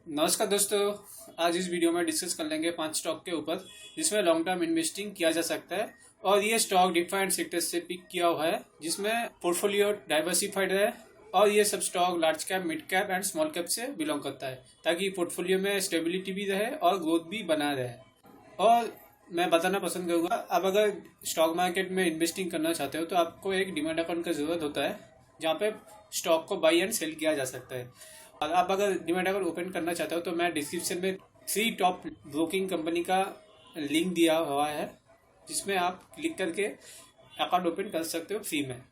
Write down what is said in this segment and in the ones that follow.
नमस्कार दोस्तों। आज इस वीडियो में डिस्कस कर लेंगे 5 स्टॉक के ऊपर जिसमें लॉन्ग टर्म इन्वेस्टिंग किया जा सकता है। और ये स्टॉक डिफाइंड सेक्टर से पिक किया हुआ है जिसमें पोर्टफोलियो डाइवर्सिफाइड है। और ये सब stock large cap, mid cap and small cap से बिलोंग करता है ताकि पोर्टफोलियो में स्टेबिलिटी भी रहे और ग्रोथ भी बना रहे। और मैं बताना पसंद करूंगा, अब अगर स्टॉक मार्केट में इन्वेस्टिंग करना चाहते हो तो आपको एक डिमैट अकाउंट की जरूरत होता है जहाँ पे स्टॉक को बाई एंड सेल किया जा सकता है। और आप अगर डिमैट अकाउंट ओपन करना चाहते हो तो मैं डिस्क्रिप्शन में 3 टॉप ब्रोकिंग कंपनी का लिंक दिया हुआ है जिसमें आप क्लिक करके अकाउंट ओपन कर सकते हो फ्री में।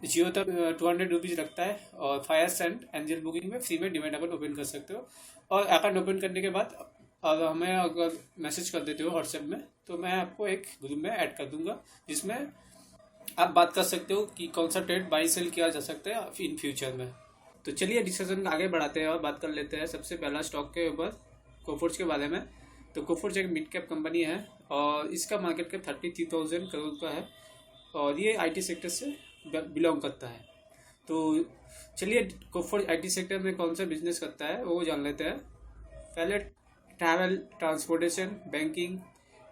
जियो तक 200 रुपीज़ लगता है और फायर सेंट एंजल बुकिंग में फ्री में डिमैट अकाउंट ओपन कर सकते हो। और अकाउंट ओपन करने के बाद और हमें अगर मैसेज कर देते हो व्हाट्सएप में तो मैं आपको एक ग्रुप में ऐड कर दूंगा जिसमें आप बात कर सकते हो कि कौन सा ट्रेड बाई सेल किया जा सकता है इन फ्यूचर में। तो चलिए डिस्कशन आगे बढ़ाते हैं और बात कर लेते हैं सबसे पहला स्टॉक के ऊपर, कोफोर्ज के बारे में। तो कोफोर्ज एक मिड कैप कंपनी है और इसका मार्केट कैप 33,000 करोड़ का है और ये आईटी सेक्टर से बिलोंग करता है। तो चलिए कोफोर्ज आईटी सेक्टर में कौन सा बिजनेस करता है वो जान लेते हैं। पहले travel, transportation, banking,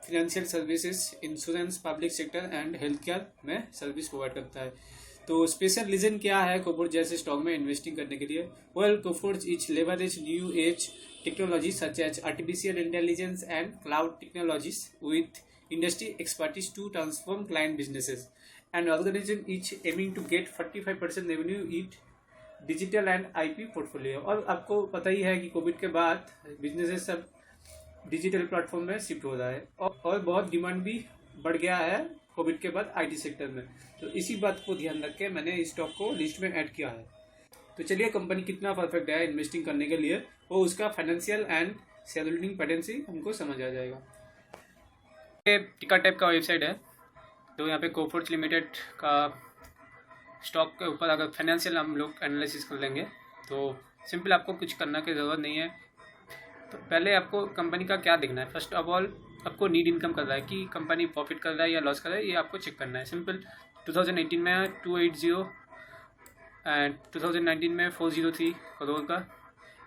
financial services, insurance, public sector and health care में सर्विस प्रोवाइड करता है। तो स्पेशल रीजन क्या है कोफोर्ज जैसे स्टॉक में इन्वेस्टिंग करने के लिए? Well, Coforge is leverage new age technology such as artificial intelligence and cloud technologies with industry expertise to transform client businesses and organisation each aiming to get 45% revenue it digital and IP portfolio. और आपको पता ही है कि Covid के बाद businesses सब digital platform में shift हो रहा है और बहुत डिमांड भी बढ़ गया है कोविड के बाद आईटी सेक्टर में। तो इसी बात को ध्यान रख के मैंने इस स्टॉक को लिस्ट में ऐड किया है। तो चलिए कंपनी कितना परफेक्ट है इन्वेस्टिंग करने के लिए वो उसका financial and share holding pattern से हमको समझ आ जाएगा। ये टिका टाइप का वेबसाइट है। तो यहाँ पे कोफोर्ज लिमिटेड का स्टॉक के ऊपर अगर फाइनेंशियल हम लोग एनालिसिस कर लेंगे तो सिंपल आपको कुछ करना की ज़रूरत नहीं है। तो पहले आपको कंपनी का क्या देखना है, फर्स्ट ऑफ ऑल आपको नीड इनकम कर रहा है कि कंपनी प्रॉफिट कर रहा है या लॉस कर रहा है, ये आपको चेक करना है। सिंपल 2018 में 280 एंड 2019 में 403 करोड़ का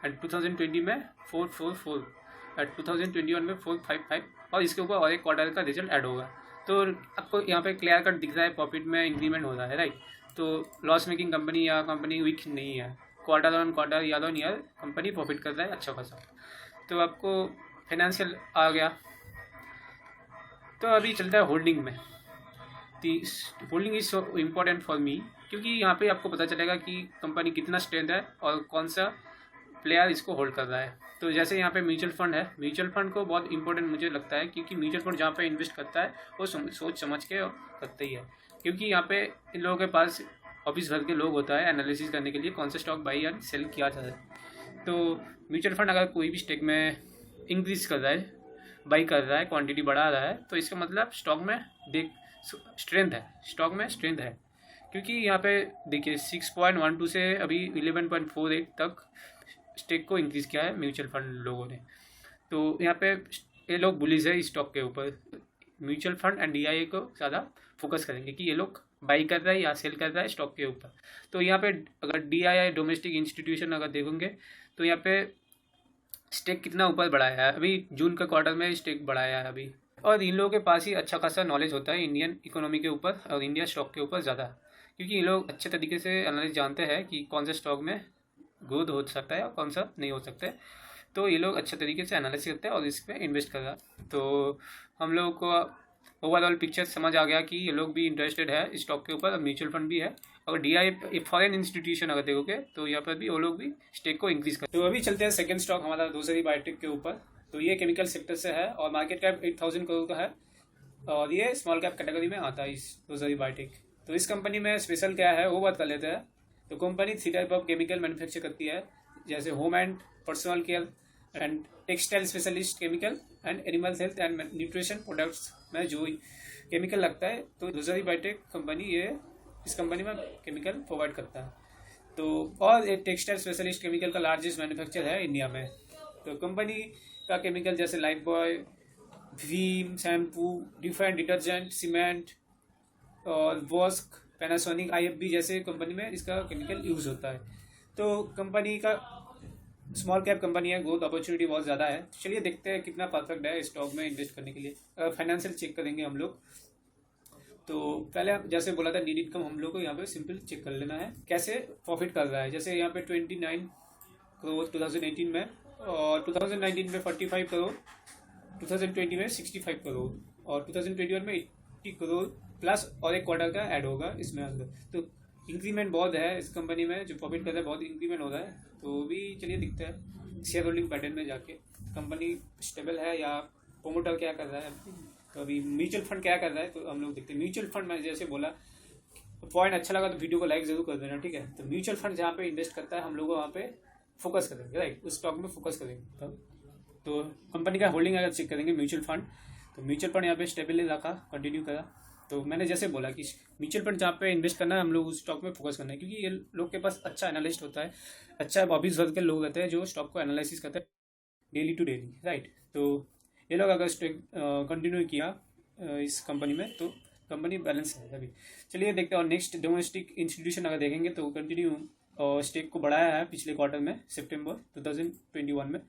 एंड 2020 में 444 एंड 2021 में 455 और इसके ऊपर और एक क्वार्टर का रिजल्ट ऐड होगा। तो आपको यहाँ पे क्लियर कट दिख रहा है प्रॉफिट में इंक्रीमेंट हो रहा है, राइट। तो लॉस मेकिंग कंपनी या कंपनी वीक नहीं है, quarter on quarter year on year company profit कर रहा है अच्छा खासा। तो आपको फाइनेंशियल आ गया। तो अभी चलता है होल्डिंग में। Holding is so important for me क्योंकि यहाँ पे आपको पता चलेगा कि कंपनी कितना स्ट्रेंथ है और कौन सा प्लेयर इसको होल्ड कर रहा है। तो जैसे यहाँ पे म्यूचुअल फंड है, म्यूचुअल फंड को बहुत इंपॉर्टेंट मुझे लगता है क्योंकि म्यूचुअल फंड जहाँ पे इन्वेस्ट करता है वो सोच समझ के करता ही है। क्योंकि यहाँ पे इन लोगों के पास ऑफिस भर के लोग होता है एनालिसिस करने के लिए कौन सा स्टॉक बाई एंड सेल किया जाता है। तो म्यूचुअल फंड अगर कोई भी स्टेक में इंक्रीज कर रहा है, बाई कर रहा है, क्वांटिटी बढ़ा रहा है, तो इसका मतलब स्टॉक में स्ट्रेंथ है, स्टॉक में स्ट्रेंथ है। क्योंकि यहाँ पे देखिए 6.12 से अभी 11.48 तक स्टेक को इंक्रीज़ किया है म्यूचुअल फंड लोगों ने। तो यहाँ पे ये लोग बुलिश है इस स्टॉक के ऊपर। म्यूचुअल फंड एंड डीआईए को ज़्यादा फोकस करेंगे कि ये लोग बाई कर रहा है या सेल कर रहा है स्टॉक के ऊपर। तो यहाँ पे अगर डीआईआई डोमेस्टिक इंस्टीट्यूशन अगर देखोगे तो यहाँ पे स्टेक कितना ऊपर बढ़ाया है, अभी जून का क्वार्टर में स्टेक बढ़ाया है अभी। और इन लोगों के पास ही अच्छा खासा नॉलेज होता है इंडियन इकोनॉमी के ऊपर और इंडिया स्टॉक के ऊपर ज़्यादा, क्योंकि ये लोग अच्छे तरीके से एनालिस्ट जानते हैं कि कौन सा स्टॉक में ग्रोथ हो सकता है और कौन सा नहीं हो सकता है। तो ये लोग अच्छे तरीके से एनालिसिस करते हैं और इस पर इन्वेस्ट कर रहा है। तो हम लोगों को ओवरऑल पिक्चर समझ आ गया कि ये लोग भी इंटरेस्टेड है स्टॉक के ऊपर और म्यूचुअल फंड भी है। अगर डीआई फॉरेन इंस्टीट्यूशन अगर देखोगे तो यहाँ पर भी वो लोग भी स्टेक को इंक्रीज कर। तो अभी चलते हैं सेकंड स्टॉक हमारा दूसरी बायोटेक के ऊपर। तो ये केमिकल सेक्टर से है और मार्केट कैप 8,000 करोड़ का है और ये स्मॉल कैप कैटेगरी में आता है इस दूसरी बायोटेक। तो इस कंपनी में स्पेशल क्या है वो बात कर लेते हैं। तो company 3 type of chemical manufacture करती है, जैसे home and personal care and textile specialist chemical and animal health and nutrition products में जो केमिकल लगता है। तो दूसरी बायोटेक कंपनी ये इस कंपनी में केमिकल प्रोवाइड करता है। तो और एक टेक्सटाइल स्पेशलिस्ट केमिकल का लार्जेस्ट मैन्युफैक्चर है इंडिया में। तो कंपनी का केमिकल जैसे life boy, Bhim, shampoo, different detergent, cement और वॉस्क, पैनासोनिक, आईएफबी जैसे कंपनी में इसका केमिकल यूज़ होता है। तो कंपनी का स्मॉल कैप कंपनी है, ग्रोथ अपॉर्चुनिटी बहुत ज़्यादा है। चलिए देखते हैं कितना परफेक्ट है स्टॉक में इन्वेस्ट करने के लिए। अगर फाइनेंशियल चेक करेंगे हम लोग, तो पहले जैसे बोला था नीड इनकम हम लोग को यहाँ पे सिंपल चेक कर लेना है कैसे प्रॉफिट कर रहा है। जैसे यहाँ पे 29 करोड़ 2018 में, और 2019 में 45 करोड़, 2020 में 65 करोड़, और 2021 में 80 करोड़ प्लस और एक क्वार्टर का ऐड होगा इसमें अंदर। तो इंक्रीमेंट बहुत है इस कंपनी में, जो प्रॉफिट कर रहा है बहुत इंक्रीमेंट हो रहा है। तो भी चलिए दिखता है शेयर होल्डिंग पैटर्न में जाके कंपनी स्टेबल है या प्रोमोटर क्या कर रहा है। तो अभी म्यूचुअल फंड क्या कर रहा है तो हम लोग देखते हैं। म्यूचुअल फंड में जैसे बोला, पॉइंट अच्छा लगा तो वीडियो को लाइक जरूर कर देना, ठीक है। तो म्यूचुअल फंड जहाँ पे इन्वेस्ट करता है हम लोग वहाँ पे फोकस करेंगे, राइट, उस स्टॉक में फोकस करेंगे। तो कंपनी का होल्डिंग अगर चेक करेंगे म्यूचुअल फंड, तो म्यूचुअल फंड यहाँ पे स्टेबल रखा, कंटिन्यू करा। तो मैंने जैसे बोला कि म्यूचुअल फंड जहाँ पे इन्वेस्ट करना है हम लोग उस स्टॉक में फोकस करना है, क्योंकि ये लोग के पास अच्छा एनालिस्ट होता है, अच्छा ऑफिस वर्क के लोग रहते हैं जो स्टॉक को एनालिसिस करते हैं डेली टू डेली, राइट। तो ये लोग अगर कंटिन्यू किया इस कंपनी में तो कंपनी बैलेंस है अभी। चलिए देखते हैं। और नेक्स्ट डोमेस्टिक इंस्टीट्यूशन अगर देखेंगे तो कंटिन्यू स्टेक को बढ़ाया है पिछले क्वार्टर में, सितंबर 2021 में।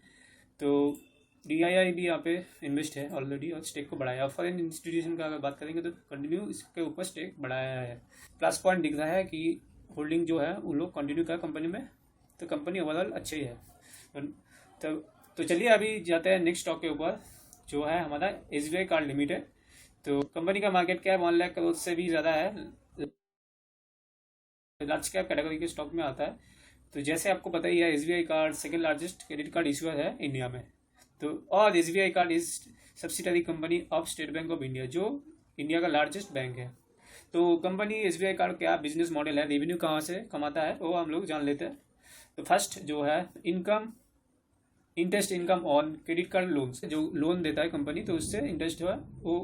तो DII भी यहाँ पे इन्वेस्ट है ऑलरेडी और स्टेक को बढ़ाया। फॉरेन इंस्टीट्यूशन का अगर बात करेंगे तो कंटिन्यू इसके ऊपर स्टेक बढ़ाया है। प्लस पॉइंट दिख रहा है कि होल्डिंग जो है वो लोग कंटिन्यू करा कंपनी में, तो कंपनी ओवरऑल अच्छी है। तो चलिए अभी जाते हैं नेक्स्ट स्टॉक के ऊपर, जो है हमारा SBI कार्ड लिमिटेड। तो कंपनी का मार्केट कैप 1 लाख करोड़ से भी ज़्यादा है, लार्ज कैप कैटेगरी के स्टॉक में आता है। तो जैसे आपको पता ही है SBI card second largest credit card issuer है इंडिया में। तो और SBI card is subsidiary company of state bank of India, जो इंडिया का लार्जेस्ट बैंक है। तो कंपनी SBI कार्ड क्या बिजनेस मॉडल है, रेवेन्यू कहाँ से कमाता है वो हम लोग जान लेते हैं। तो फर्स्ट जो है interest income on credit card loan से, जो लोन देता है कंपनी तो उससे इंटरेस्ट जो है वो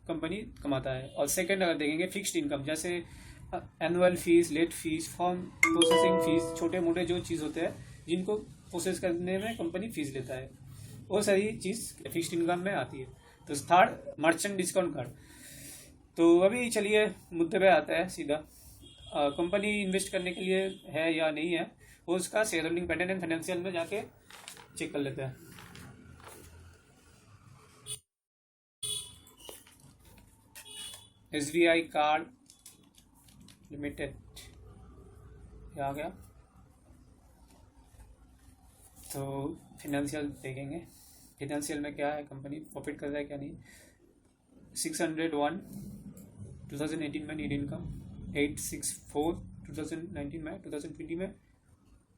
कंपनी कमाता है। और सेकंड अगर देखेंगे फिक्स्ड इनकम, जैसे annual fees, late fees, form processing fees, छोटे मोटे जो चीज़ होते हैं जिनको प्रोसेस करने में कंपनी फीस लेता है, वो सारी चीज़ फिक्स्ड इनकम में आती है। तो थर्ड मर्चेंट डिस्काउंट कार्ड। तो अभी चलिए मुद्दे पे आता है सीधा, कंपनी इन्वेस्ट करने के लिए है या नहीं है वो उसका share holding pattern and financial में जाके चेक कर लेते हैं। SBI कार्ड लिमिटेड आ गया, तो फाइनेंशियल देखेंगे। फाइनेंशियल में क्या है, कंपनी प्रॉफिट कर रहा है क्या नहीं। 601 2018 में नीड इनकम, 864 2019 में, 2020 में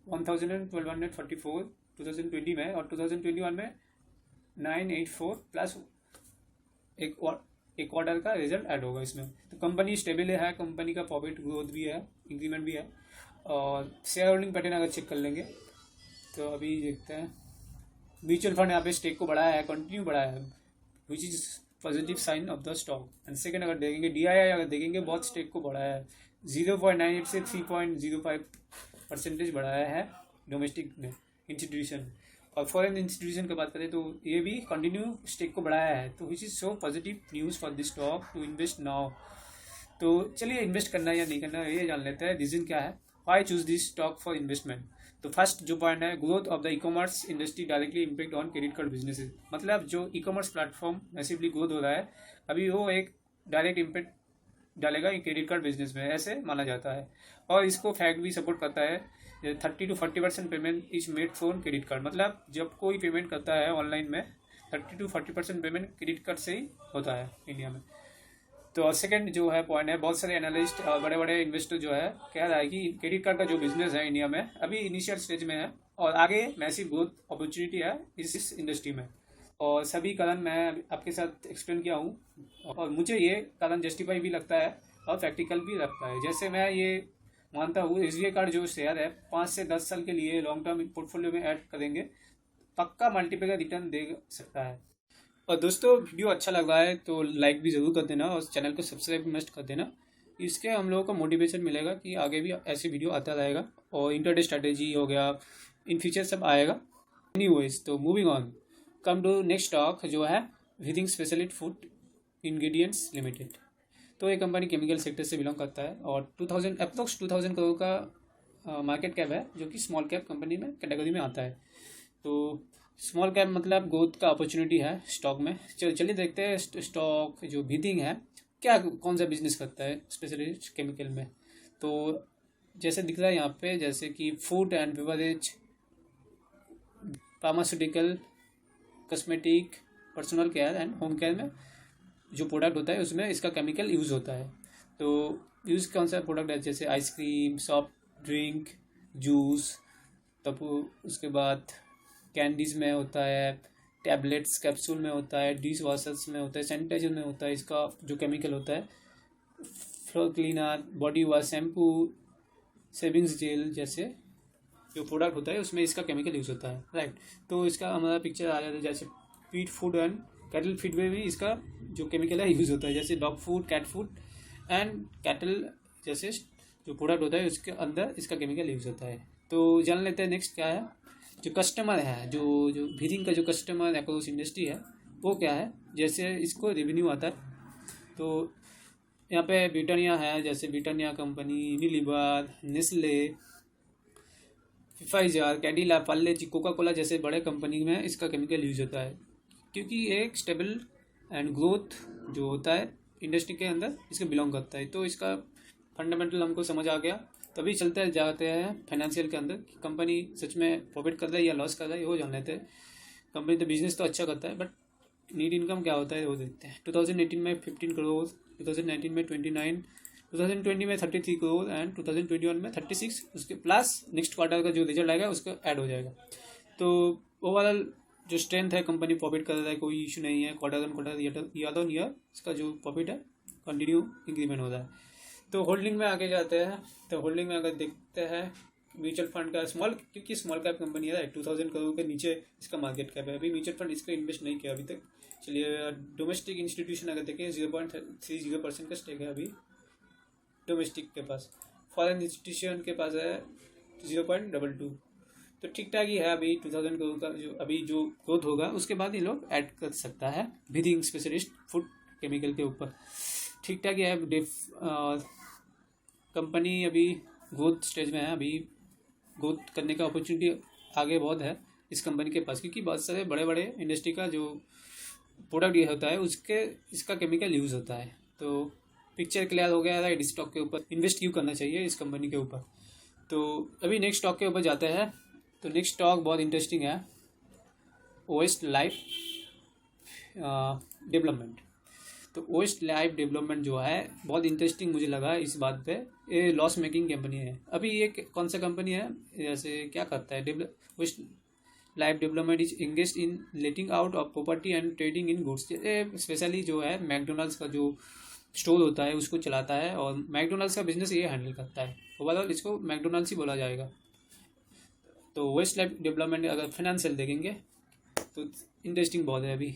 1244 2020 में, और 2021 में 984 प्लस एक क्वार्टर का रिजल्ट ऐड होगा इसमें। तो कंपनी स्टेबल है, कंपनी का प्रॉफिट ग्रोथ भी है, इंक्रीमेंट भी है। और शेयर होल्डिंग पैटर्न अगर चेक कर लेंगे तो अभी देखते हैं म्यूचुअल फंड यहाँ पे स्टेक को बढ़ाया है, कंटिन्यू बढ़ाया है, which is positive sign of the stock. And second अगर देखेंगे DII अगर देखेंगे बहुत स्टेक को बढ़ाया है, 0.98 से 3.05% बढ़ाया है डोमेस्टिक में इंस्टीट्यूशन। और फॉरेन इंस्टीट्यूशन की बात करें तो ये भी कंटिन्यू स्टेक को बढ़ाया है, तो which is so positive news for this stock to invest now. तो चलिए इन्वेस्ट करना है या नहीं करना है ये जान लेते हैं, रीजन क्या है, why choose this stock for investment. तो फर्स्ट जो पॉइंट है, growth of the e-commerce industry directly impact on credit card businesses. मतलब जो ई-कॉमर्स प्लेटफॉर्म मैसिवली ग्रोथ हो रहा है अभी, वो एक डायरेक्ट इम्पैक्ट डालेगा क्रेडिट कार्ड बिजनेस में, ऐसे माना जाता है। और इसको फैक्ट भी सपोर्ट करता है, 30 to 40% payment is made from credit card. मतलब जब कोई पेमेंट करता है ऑनलाइन में 30 to 40% पेमेंट क्रेडिट कार्ड से ही होता है इंडिया में। तो सेकंड जो है पॉइंट है, बहुत सारे एनालिस्ट और बड़े बड़े इन्वेस्टर जो है कह रहा है कि क्रेडिट कार्ड का जो बिजनेस है इंडिया में अभी इनिशियल स्टेज में है और आगे मैसिव ग्रोथ अपॉर्चुनिटी है इस इंडस्ट्री में। और सभी कारण मैं आपके साथ एक्सप्लेन किया हूँ, और मुझे ये कारण जस्टिफाई भी लगता है और प्रैक्टिकल भी लगता है। जैसे मैं ये मानता हूँ SBI कार्ड जो शेयर है 5 से 10 साल के लिए लॉन्ग टर्म पोर्टफोलियो में ऐड करेंगे, पक्का मल्टीपल का रिटर्न दे सकता है। और दोस्तों वीडियो अच्छा लग रहा है तो लाइक भी ज़रूर कर देना और चैनल को सब्सक्राइब मस्ट कर देना, इसके हम लोगों को मोटिवेशन मिलेगा कि आगे भी ऐसे वीडियो आता रहेगा। और इंटरडे स्ट्रैटेजी हो गया, इन फ्यूचर सब आएगा। एनीवेज, तो moving on, come to next stock जो है विथिंग स्पेशलिस्ट फूड इंग्रेडिएंट्स लिमिटेड। तो ये कंपनी केमिकल सेक्टर से बिलोंग करता है और 2000 करोड़ का मार्केट कैप है, जो कि स्मॉल कैप कंपनी में कैटेगरी में आता है। तो स्मॉल कैप मतलब ग्रोथ का अपॉर्चुनिटी है स्टॉक में। चलिए देखते हैं स्टॉक जो बीथिंग है क्या कौन सा बिजनेस करता है स्पेशली केमिकल में। तो जैसे दिख रहा है यहाँ पे, जैसे कि food and beverage, pharmaceutical, cosmetic, personal care and home care में जो प्रोडक्ट होता है उसमें इसका केमिकल यूज़ होता है। तो यूज़ कौन सा प्रोडक्ट है, जैसे आइसक्रीम, सॉफ्ट ड्रिंक, जूस, तब उसके बाद कैंडीज़ में होता है, टैबलेट्स कैप्सूल में होता है, डिश वॉशर्स में होता है, सैनिटाइजर में होता है इसका जो केमिकल होता है, floor cleaner, body wash, shampoo, shaving gel जैसे जो प्रोडक्ट होता है उसमें इसका केमिकल यूज़ होता है, राइट। तो इसका हमारा पिक्चर आ जाता है, जैसे पीट फूड एंड कैटल फीड में भी इसका जो केमिकल है यूज़ होता है, जैसे dog food, cat food and cattle जैसे जो प्रोडक्ट होता है उसके अंदर इसका केमिकल यूज़ होता है। तो जान लेते हैं नेक्स्ट क्या है। जो कस्टमर है, जो जो ब्रीथिंग का जो कस्टमर अक्रॉस इंडस्ट्री है वो क्या है, जैसे इसको रेवेन्यू आता है। तो यहाँ पे ब्रिटानिया है, जैसे Britannia company, Unilever, Nestle, Pfizer, Cadila, Parle G, Coca Cola जैसे बड़े कंपनी में इसका केमिकल यूज होता है, क्योंकि एक स्टेबल एंड ग्रोथ जो होता है इंडस्ट्री के अंदर इसके बिलोंग करता है। तो इसका फंडामेंटल हमको समझ आ गया। तभी चलते जाते हैं फाइनेंशियल के अंदर कि कंपनी सच में प्रॉफिट कर रहा है या लॉस कर रहा है, वो जान लेते हैं। कंपनी तो बिजनेस तो अच्छा करता है, बट नीट इनकम क्या होता है वो देखते हैं। 2018 में 15 करोड़, 2019 में 29, 2020 में 33 करोड़ एंड 2021 में 36, उसके प्लस नेक्स्ट क्वार्टर का जो रिजल्ट आएगा उसका ऐड हो जाएगा। तो ओवरऑल जो स्ट्रेंथ है, कंपनी प्रॉफिट कर रहा है, कोई इशू नहीं है। Quarter on quarter, year on year इसका जो प्रॉफिट है कंटिन्यू इंक्रीमेंट हो रहा है। तो होल्डिंग में आगे जाते हैं। तो होल्डिंग में अगर देखते हैं म्यूचुअल फंड का स्मॉल, क्योंकि स्मॉल कैप कंपनी है, 2000 करोड़ के नीचे इसका मार्केट कैप है। अभी म्यूचुअल फंड इसका इन्वेस्ट नहीं किया अभी तक। चलिए डोमेस्टिक इंस्टीट्यूशन अगर देखें 0.30% का स्टेक है अभी डोमेस्टिक के पास। फॉरेन इंस्टीट्यूशन के पास है 0.22। तो ठीक ठाक ही है अभी 2000 करोड़ का। जो अभी जो ग्रोथ होगा उसके बाद ये लोग ऐड कर सकता है ब्रीथिंग स्पेशलिस्ट फूड केमिकल के ऊपर। ठीक ठाक ही है। कंपनी अभी ग्रोथ स्टेज में है, अभी ग्रोथ करने का अपॉर्चुनिटी आगे बहुत है इस कंपनी के पास, क्योंकि बहुत सारे बड़े बड़े इंडस्ट्री का जो प्रोडक्ट ये होता है उसके इसका केमिकल यूज़ होता है। तो पिक्चर क्लियर हो गया है स्टॉक के ऊपर इन्वेस्ट क्यों करना चाहिए इस कंपनी के ऊपर। तो अभी नेक्स्ट स्टॉक के ऊपर जाते हैं। तो नेक्स्ट स्टॉक बहुत इंटरेस्टिंग है, वेस्ट लाइफ डेवलपमेंट। तो वेस्ट लाइफ डेवलपमेंट जो है बहुत इंटरेस्टिंग मुझे लगा इस बात पे। ये लॉस मेकिंग कंपनी है अभी। ये कौन सा कंपनी है, जैसे क्या करता है, Westlife development is engage in letting out of property and trading in goods. Specially जो है मैकडोनल्ड्स का जो स्टोर होता है उसको चलाता है, और मैकडोनल्ड्स का बिजनेस ये हैंडल करता है। ओवरऑल इसको मैकडोनल्ड्स ही बोला जाएगा। तो वेस्ट लाइफ डेवलपमेंट अगर फाइनेंशियल देखेंगे तो इंटरेस्टिंग बहुत है अभी।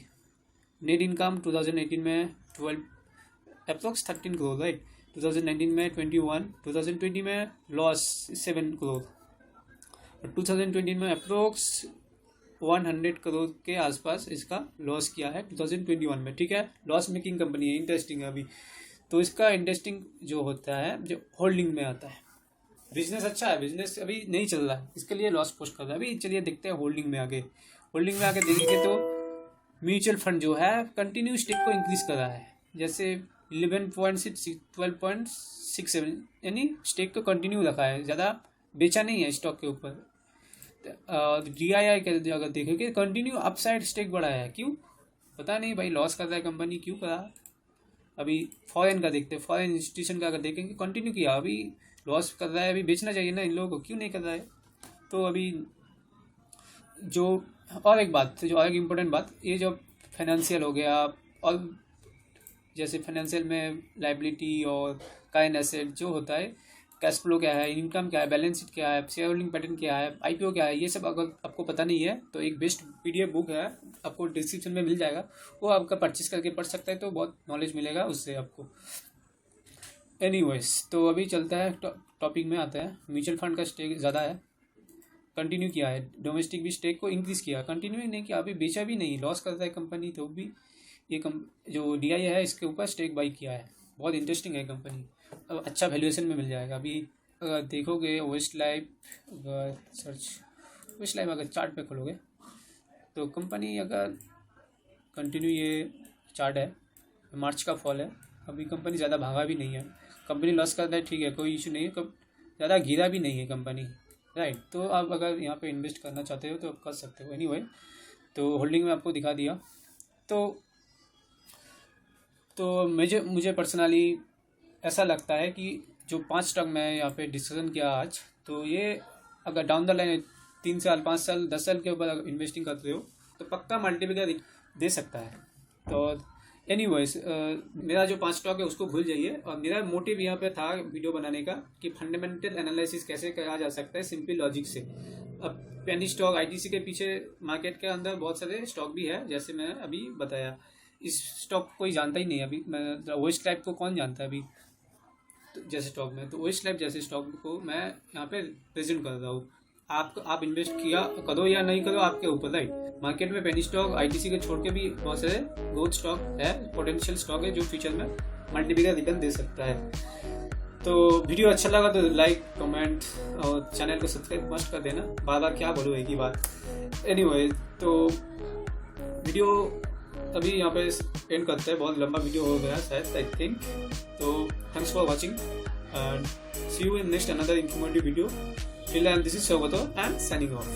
नेट इनकम 2018 में 12 अप्रोक्स 13 करोड़, राइट। 2019 में 21, 2020 में लॉस 7 करोड़, और 2020 में अप्रोक्स 100 करोड़ के आसपास इसका लॉस किया है 2021 में, ठीक है। लॉस मेकिंग कंपनी है, इंटरेस्टिंग है अभी। तो इसका इंटरेस्टिंग जो होता है जो होल्डिंग में आता है। बिजनेस अच्छा है, बिजनेस अभी नहीं चल रहा है, इसके लिए लॉस पोस्ट कर रहा है। अभी चलिए देखते हैं होल्डिंग में आगे। होल्डिंग में आगे देखेंगे तो म्यूचुअल फंड जो है कंटिन्यू स्टेक को इंक्रीज कर रहा है, जैसे 11.6 12.67, यानी स्टेक को कंटिन्यू रखा है, ज़्यादा बेचा नहीं है स्टॉक के ऊपर। DII के अगर देखोगे कंटिन्यू अपसाइड स्टेक बढ़ाया है, क्यों पता नहीं भाई, लॉस कर रहा है कंपनी, क्यों करा। अभी फॉरेन का देखते हैं, फॉरेन इंस्टीट्यूशन का अगर देखेंगे कंटिन्यू किया, अभी लॉस कर रहा है, अभी बेचना चाहिए ना इन लोगों को, क्यों नहीं कर रहा है। तो अभी जो और एक बात, जो और एक इम्पोर्टेंट बात, ये जो फाइनेंशियल हो गया, और जैसे फाइनेंशियल में लाइबिलिटी और काइन एसेट जो होता है, कैश फ्लो क्या है, इनकम क्या है, बैलेंस शीट क्या है, शेयर होल्डिंग पैटर्न क्या है, IPO क्या है, ये सब अगर आपको पता नहीं है तो एक बेस्ट PDF बुक है, आपको डिस्क्रिप्शन में मिल जाएगा, वो आपका परचेस करके पढ़ सकता है, तो बहुत नॉलेज मिलेगा उससे आपको। एनीवेज, तो अभी चलता है टॉपिक में आता है। म्यूचुअल फंड का स्टेक ज़्यादा है, कंटिन्यू किया है। डोमेस्टिक भी स्टेक को इंक्रीज किया, कंटिन्यू नहीं किया, अभी बेचा भी नहीं, लॉस करता है कंपनी, तो भी ये जो DII है इसके ऊपर स्टेक बाई किया है। बहुत इंटरेस्टिंग है कंपनी, अब अच्छा वैल्यूएशन में मिल जाएगा। अभी अगर देखोगे वेस्ट लाइफ, अगर वेस्ट लाइफ अगर चार्ट पे खोलोगे तो कंपनी अगर कंटिन्यू, ये चार्ट है, मार्च का फॉल है, अभी कंपनी ज़्यादा भागा भी नहीं है, कंपनी लॉस करता है, ठीक है, कोई इशू नहीं है, कब ज़्यादा गिरा भी नहीं है कंपनी, राइट। तो आप अगर यहाँ पे इन्वेस्ट करना चाहते हो तो आप कर सकते हो। एनीवे, तो होल्डिंग में आपको दिखा दिया। तो मुझे पर्सनली ऐसा लगता है कि जो 5 स्टॉक मैं यहाँ पे डिस्कशन किया आज, तो ये अगर डाउन द लाइन 3 साल 5 साल 10 साल के ऊपर अगर इन्वेस्टिंग करते हो तो पक्का मल्टीप्लिकेटर दे सकता है। तो एनीवेज, मेरा जो 5 स्टॉक है उसको भूल जाइए, और मेरा मोटिव यहाँ पे था वीडियो बनाने का कि फंडामेंटल एनालिसिस कैसे करा जा सकता है सिंपल लॉजिक से। अब पेनी स्टॉक आईटीसी के पीछे मार्केट के अंदर बहुत सारे स्टॉक भी है, जैसे मैं अभी बताया। इस स्टॉक कोई जानता ही नहीं अभी, मैं वेस्ट लाइफ को कौन जानता है अभी, तो जैसे स्टॉक में, तो वेस्ट लाइफ जैसे स्टॉक को मैं यहाँ पे प्रेजेंट कर रहा हूँ। आप इन्वेस्ट किया करो या नहीं करो, आपके ऊपर, राइट। मार्केट में पेनी स्टॉक आईटीसी के छोड़ के भी बहुत सारे ग्रोथ स्टॉक है, पोटेंशियल स्टॉक है जो फ्यूचर में मल्टीप्लिकेटर रिटर्न दे सकता है। तो वीडियो अच्छा लगा तो लाइक, कमेंट और चैनल को सब्सक्राइब मस्ट कर देना। बार बार क्या बोलूँ एक ही बात। एनीवे, तो वीडियो अभी यहाँ पे एंड करते हैं, बहुत लंबा वीडियो हो गया शायद, आई थिंक। तो thanks for watching and see you in next another informative video. Till then, this is Sogato and signing off.